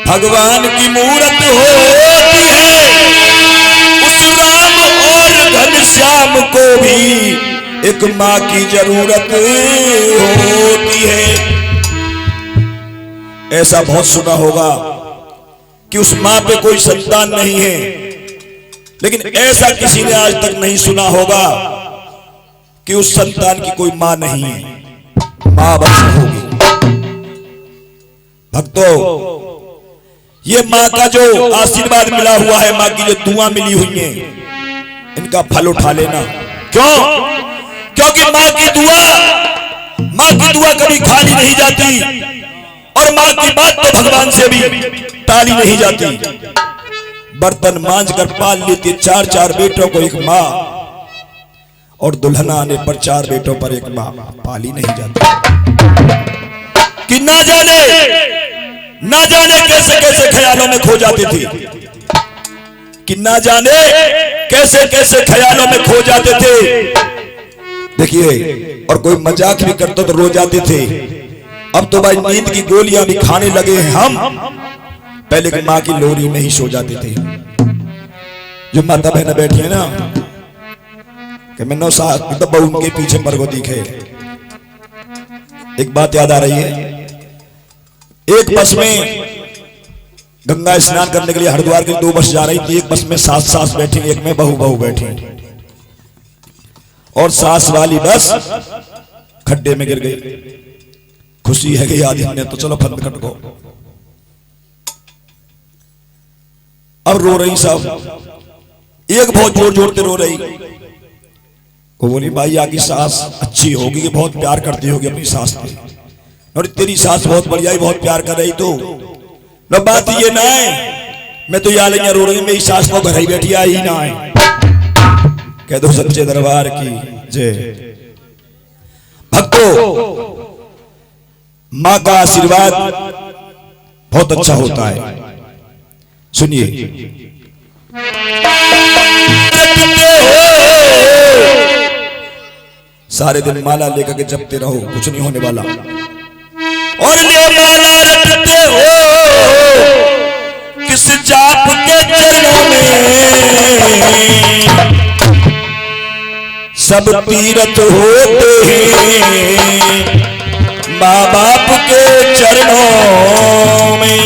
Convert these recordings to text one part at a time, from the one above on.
भगवान की मूरत होती है, उस राम और घनश्याम को भी एक माँ की जरूरत होती है। ऐसा बहुत सुना होगा कि उस माँ पे कोई संतान नहीं है, लेकिन ऐसा किसी ने आज तक नहीं सुना होगा कि उस संतान की कोई माँ नहीं है, माँ बस होगी। भक्तों, ये माँ का जो आशीर्वाद मिला हुआ है, माँ की जो दुआ मिली हुई है, इनका फल उठा लेना। क्यों? क्योंकि माँ की दुआ कभी खाली नहीं जाती, और माँ की बात तो भगवान से भी टाली नहीं जाती। बर्तन मांझ कर पाल लेती 4-4 बेटों को एक माँ, और दुल्हन आने पर 4 बेटों पर एक माँ पाली नहीं जाती। कि ना जाने कैसे कैसे ख्यालों में खो जाती थी, कि ना जाने कैसे कैसे ख्यालों में खो जाते थे। देखिए, और कोई मजाक भी करता तो रो जाते थे। अब तो भाई नींद की गोलियां भी खाने लगे हैं हम, पहले की माँ की लोरी में ही सो जाते थे। जो माता बहन बैठी है ना, कि मैं 9 साल तब उनके पीछे पर को दिखे। एक बात याद आ रही है, एक बस में गंगा स्नान करने के लिए हरिद्वार की 2 बस जा रही थी। एक बस में सास बैठी, एक में बहू बैठी, और सास वाली बस खड्डे में गिर गई। खुशी है कि आदमी ने तो चलो फंद कट को। अब रो रही सब, एक बहुत जोर जोर से रो रही। वो बोली, भाई आगे सास अच्छी होगी कि बहुत प्यार करती होगी अपनी सास से, और तेरी सास बहुत बढ़िया ही बहुत प्यार कर रही। तो न बात ये ना है, मैं तो याद रो रही, मेरी सास को घर ही बैठी आई ना है। कह दो सच्चे दरबार की जय। भक्तों, माँ का आशीर्वाद बहुत अच्छा होता है। सुनिए, सारे दिन माला लेकर के जपते रहो, कुछ नहीं होने वाला। और ये माला रटते हो किस जाप के चरणों में, सब तीर्थ होते हैं माँ बाप के चरणों में।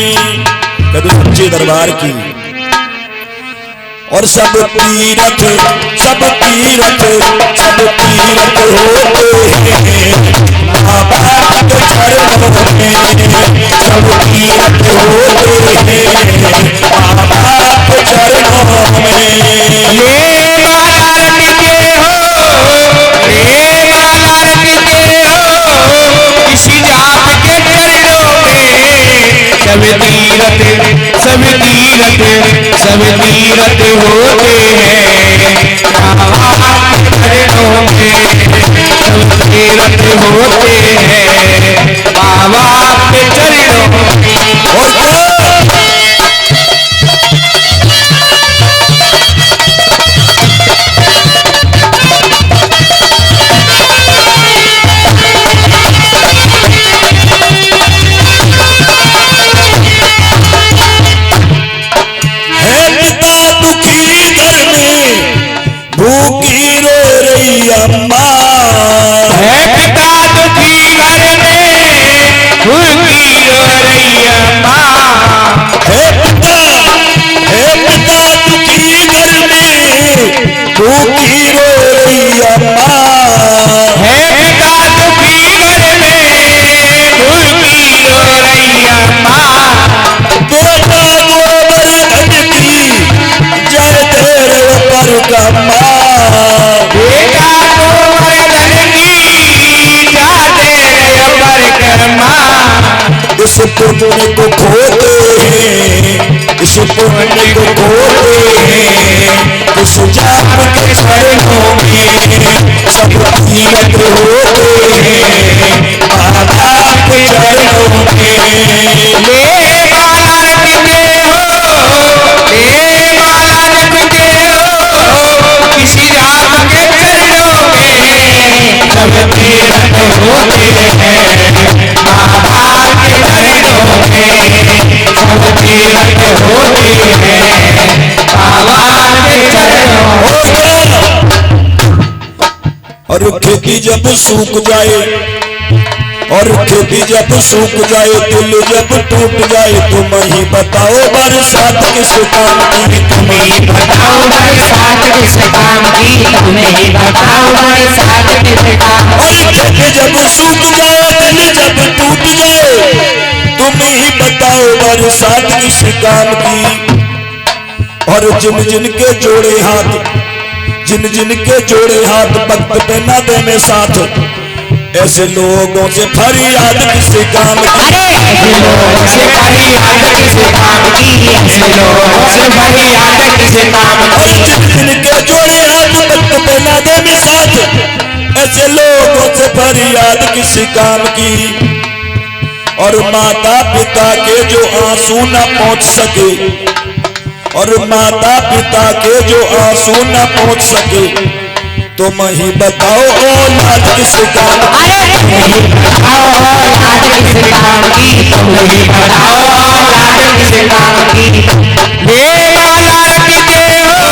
कभी सच्चे दरबार की। और सब तीर्थ होते हैं माँ बाप के चरणों में, सब तीर्थ होते हैं माँ बाप के चरणों में। ये माला रटते हो किसी जात के चरणों में, सब तीरथ होते हैं माँ के चरणों में, सब तीरथ होते हैं माँ के चरणों में। भूखी रो रही अम्मा, है पिता दुखी घर में, भूखी रो रही अम्मा। है पिता दुखी घर में, भूखी रो रही अम्मा। है पिता दुखी घर में, भूखी रो रही अम्मा। बेटा गोवर्धन की जय तेरे पर कम्मा, बेटा गोवर्धन की जय तेरे पर कम्मा। इस पुण्य को खोते हैं, इस पुण्य को खोते हैं, इस जाप के चरणों में, सब तीर्थ होते हैं माँ बाप के चरणों में। ले माला रखते हो किसी जात के चरणों में, सब तीर्थ होते हैं माँ बाप के चरणों में, सब तीर्थ सूख जाए और खेती जब सूख जाए, दिल जब टूट जाए, तुम ही बताओ बरसात किस काम की, तुम ही बताओ बरसात किस काम की, तुम ही बताओ बरसात किस काम की। और खेती जब सूख जाए, दिल जब टूट जाए, तुम ही बताओ बरसात किस काम की। और जिन जिन के जोड़े हाथ, जिन जिन के जोड़े हाथ, वक्त पे न दे में साथ, ऐसे लोगों से फरियाद किस काम की। ऐसे लोगों से फरियाद किस काम की, ऐसे लोगों से फरियाद किस काम की। और जिन जिन के जोड़े हाथ, वक्त पे न दे में साथ, ऐसे लोगों से फरियाद किस काम की। और माता पिता के जो आंसू न पहुंच सके, और माता पिता के जो आंसू न पहुंच सके, तुम ही बताओ औलाद किस काम की। तुम ही बताओ औलाद किस काम की, तुम ही बताओ औलाद किस काम की। ये माला जपते हो,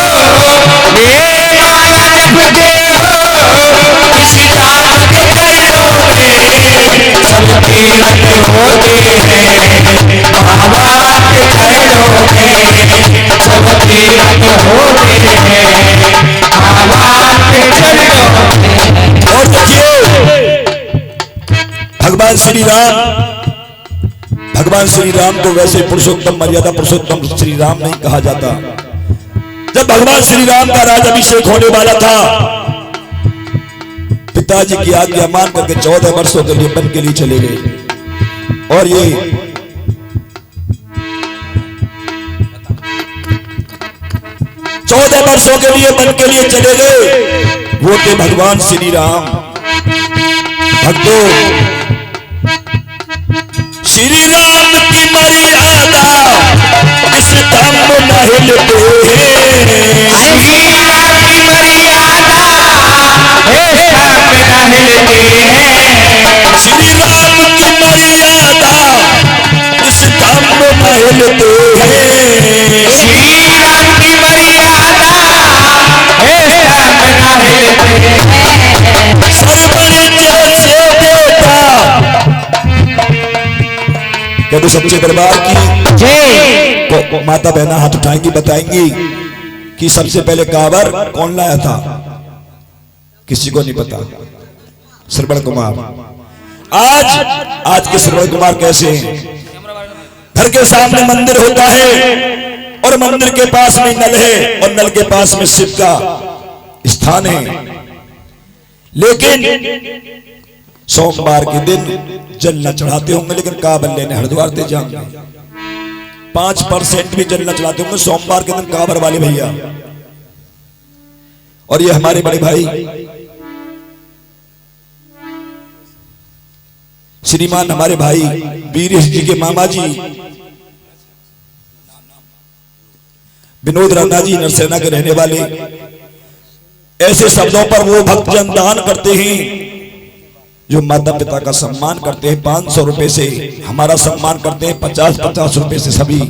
ये माला जपते हो, इस जात के चरणों में सब तीरथ होते हैं। बाबा के चरणों में सब तीरथ होते हैं, बाबा के चरणों में। और देखिए भगवान श्री राम, भगवान श्री राम को वैसे पुरुषोत्तम, मर्यादा पुरुषोत्तम श्री राम नहीं कहा जाता। जब भगवान श्री राम का राज्याभिषेक होने वाला था, पिताजी की आज्ञा मान करके 14 वर्षों के लिए वन के लिए चले गए। और ये 14 वर्षों के लिए वन के लिए चले गए, वो थे भगवान श्री राम। भक्तों, श्री राम की मर्यादा इस धम न हिलते हैं, श्री राम की मर्यादा इस धम न हिलते हैं। श्री राम की मर्यादा इस धम न हिलते हैं, श्री राम की मर्यादा इस धम न हिलते हैं। सरवर जैसे बेटा, कहते सच्चे दरबार की जय। तो माता बहना हाथ उठाएंगी, बताएंगी कि सबसे पहले कांवर कौन लाया था। किसी को नहीं पता। श्रवण कुमार। आज के श्रवण कुमार कैसे हैं? घर के सामने मंदिर होता है और मंदिर के पास में नल है और नल के पास में शिव का स्थान है, लेकिन सोमवार के दिन जल न चढ़ाते होंगे, लेकिन कांवर लेने हरिद्वार से जाएंगे। 5% भी जल न चढ़ाते होंगे सोमवार के दिन कांवर वाले भैया। और ये हमारे बड़े भाई श्रीमान, हमारे भाई वीरेश जी के मामा जी विनोद राणा जी नरसेना के रहने वाले, ऐसे शब्दों पर वो भक्तजन दान करते हैं जो माता पिता का सम्मान करते हैं। 500 रुपए से हमारा सम्मान करते हैं, 50-50 रुपए से सभी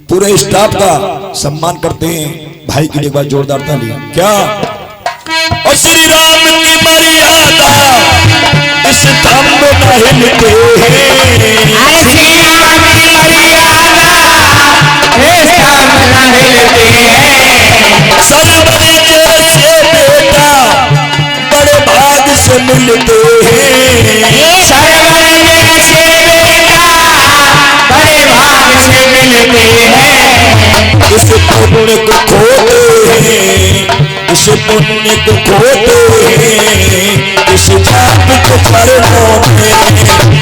पूरे स्टाफ का सम्मान करते हैं। भाई के लिए एक बार जोरदार ताली। क्या और श्री राम की मर्यादा इस धम न हिलते हैं, श्री राम की मर्यादा इस धम न हिलते हैं। सरवर जैसे बेटा बड़े भाग से मिलते हैं, सरवर जैसे बेटा बड़े भाग से मिलते हैं। इस पुण्य को खोते हैं, इस पुण्य को खोते हैं, इस जाप को चरणों में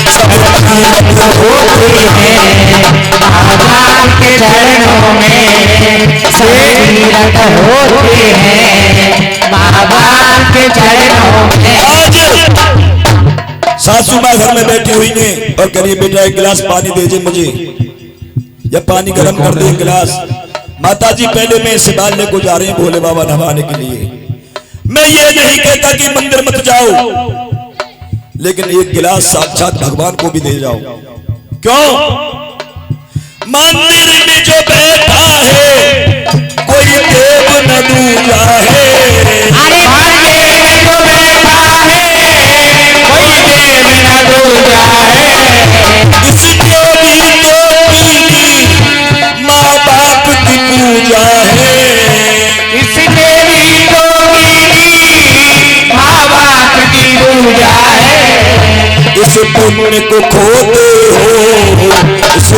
सब तीरथ होते हैं, बाबा के चरणों में सब तीरथ होते हैं, बाबा के चरणों में। आज सासू माँ घर में बैठी हुई ने और करिए बेटा एक गिलास पानी दीजिए मुझे, या पानी गर्म कर दे एक गिलास। माता जी पहले में इसे डालने को जा रहे हैं भोले बाबा नहाने के लिए। मैं ये नहीं कहता कि मंदिर मत जाओ, लेकिन एक गिलास साक्षात भगवान को भी दे जाओ। क्यों? मंदिर में जो बैठा है कोई देव न दूजा है, अरे मंदिर में जो बैठा है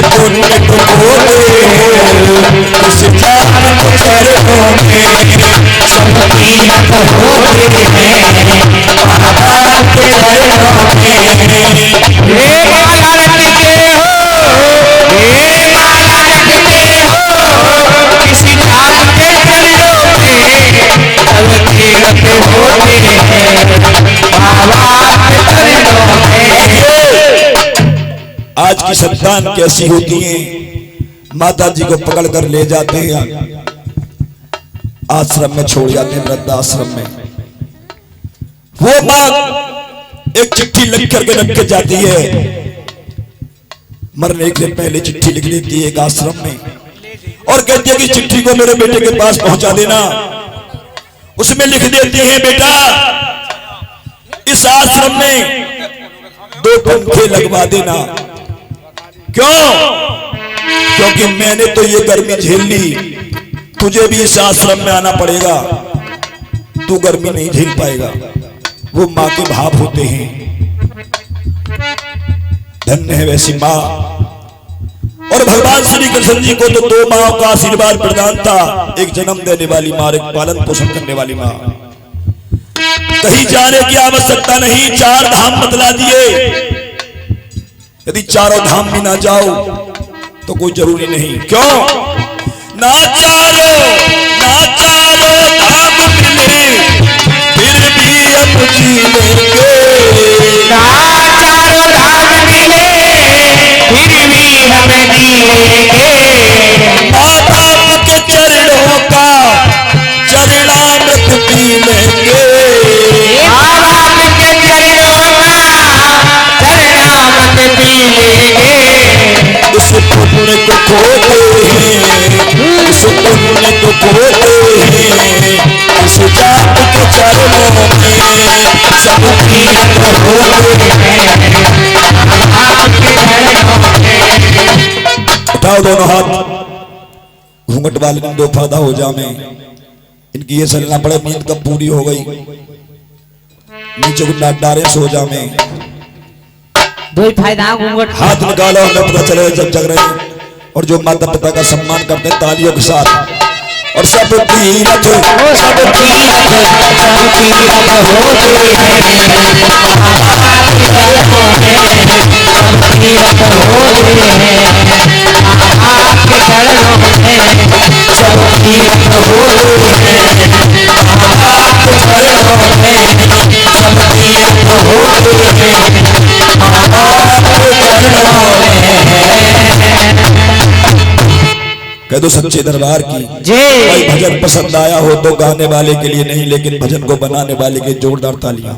पुण्य को खोते इस जात को चरणों में सब तीरथ होते हैं बाबा के चरणों में। हे माला रखते हो, हे माला रखते हो किसी जात के चरणों में सब तीरथ होते हैं बाबा के चरणों में। आज की संतान कैसी होती है, माता जी को पकड़ कर ले जाते हैं, आश्रम में छोड़ जाते हैं, वृद्धाश्रम में। वो माँ एक चिट्ठी लिख करके रख के जाती है, मरने के पहले चिट्ठी लिख देती है एक आश्रम में और कहती है कि चिट्ठी को मेरे बेटे के पास पहुंचा देना। उसमें लिख देती है, बेटा इस आश्रम में 2 पंखे लगवा देना। क्यों? क्योंकि मैंने तो ये गर्मी झेल ली, तुझे भी इस आश्रम में आना पड़ेगा, तू गर्मी नहीं झेल पाएगा। वो माँ के भाव होते हैं। धन्य है वैसी माँ। और भगवान श्री कृष्ण जी को तो 2 माओं का आशीर्वाद प्रदान था, एक जन्म देने वाली माँ, एक पालन पोषण करने वाली माँ। कहीं जाने की आवश्यकता नहीं, 4 धाम बतला दिए। यदि 4 धाम भी ना जाओ तो कोई जरूरी नहीं। क्यों? ना चारो धाम मिले फिर भी हम जी लेंगे। ना 4 धाम मिले फिर भी हम जी लेंगे। माँ बाप के चरणों का चरणामृत पी लेंगे। माँ बाप के चरणों का चरणामृत पी लेंगे। इस पुण्य को खोते हैं, इस पुण्य को खोते हैं, इस जात के चरणों में सब तीरथ होते हैं आपके चरणों में। उठाओ दोनों हाथ, घूंघट वाले दिन 2 फायदा हो जामे। इनकी ये चलना पड़े, नींद कब पूरी हो गई, नीचे को नाक डारे सो जामे। 2 फायदा घूंघट। हाथ निकालो, हमें पता चले जब जग रहे हैं। और जो माता पिता का सम्मान करते हैं तालियों के साथ। और सब तीरथ सब तीरथ होते आपके चरणों में। सब तीरथ होते आपके चरणों में। सब तीरथ होते आपके चरणों में। कह दो सच्चे दरबार की जय। भाई भजन पसंद आया हो तो गाने वाले के लिए नहीं, लेकिन भजन को बनाने वाले के जोरदार तालियां।